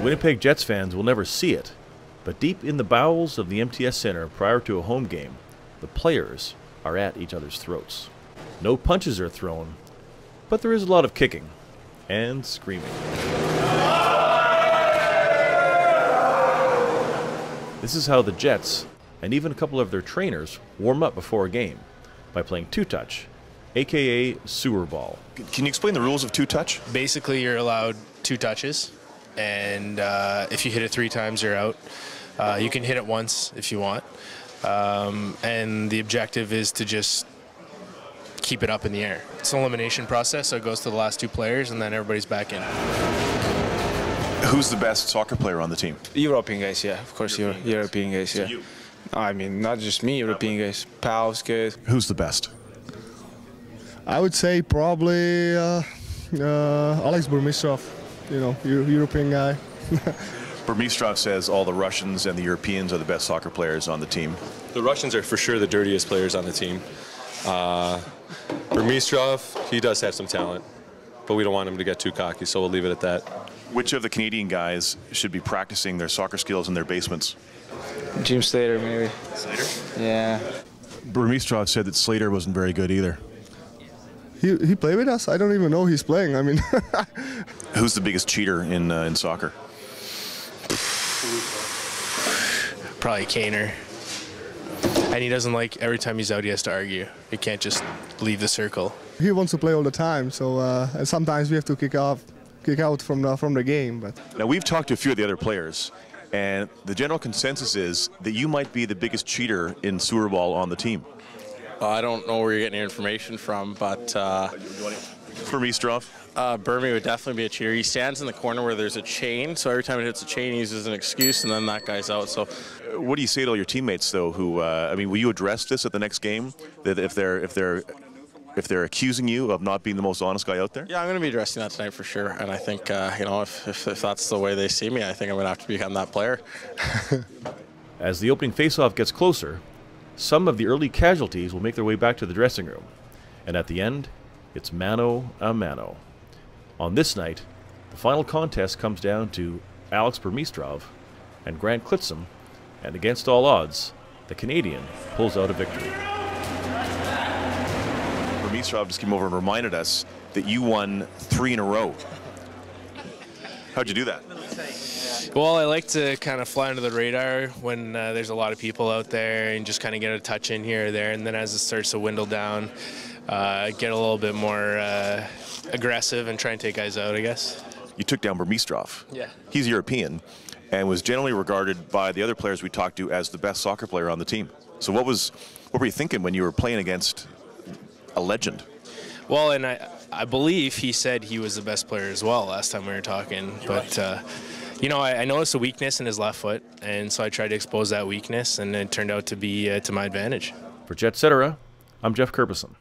Winnipeg Jets fans will never see it, but deep in the bowels of the MTS Centre prior to a home game, the players are at each other's throats. No punches are thrown, but there is a lot of kicking and screaming. This is how the Jets, and even a couple of their trainers, warm up before a game by playing two-touch, aka sewer ball. Can you explain the rules of two-touch? Basically, you're allowed 2 touches, and if you hit it 3 times, you're out. You can hit it once if you want, and the objective is to just keep it up in the air. It's an elimination process, so it goes to the last 2 players, and then everybody's back in. Who's the best soccer player on the team? European guys, yeah, of course, European guys, yeah. You. I mean, not just me, European guys. Pal's good. Who's the best? I would say probably Alex Burmistrov, European guy. Burmistrov says all the Russians and the Europeans are the best soccer players on the team. The Russians are for sure the dirtiest players on the team. Burmistrov, he does have some talent, but we don't want him to get too cocky, so we'll leave it at that. Which of the Canadian guys should be practicing their soccer skills in their basements? Jim Slater, maybe. Slater? Yeah. Burmistrov said that Slater wasn't very good either. He played with us? I don't even know he's playing. I mean, who's the biggest cheater in soccer? Probably Kaner. And he doesn't like, every time he's out, he has to argue. He can't just leave the circle. He wants to play all the time, so and sometimes we have to kick out from the game. But now we've talked to a few of the other players, and the general consensus is that you might be the biggest cheater in sewer ball on the team. I don't know where you're getting your information from, but Burmistrov? Burmy would definitely be a cheater. He stands in the corner where there's a chain, so every time it hits a chain, he uses an excuse, and then that guy's out. So, what do you say to all your teammates, though? Who, I mean, will you address this at the next game? That if they're accusing you of not being the most honest guy out there? Yeah, I'm going to be addressing that tonight for sure. And I think, if that's the way they see me, I think I'm going to have to become that player. As the opening faceoff gets closer, some of the early casualties will make their way back to the dressing room, and at the end, it's mano a mano. On this night, the final contest comes down to Alex Burmistrov and Grant Klitzum, and against all odds, the Canadian pulls out a victory. Burmistrov just came over and reminded us that you won 3 in a row. How'd you do that? Well, I like to kind of fly under the radar when there's a lot of people out there and just kind of get a touch in here or there, and then as it starts to dwindle down, get a little bit more aggressive and try and take guys out, I guess. You took down Burmistrov. Yeah. He's European and was generally regarded by the other players we talked to as the best soccer player on the team. So what were you thinking when you were playing against a legend? Well, and I believe he said he was the best player as well last time we were talking, but I noticed a weakness in his left foot, and so I tried to expose that weakness, and it turned out to be to my advantage. For Jets Etc., I'm Jeff Kerpison.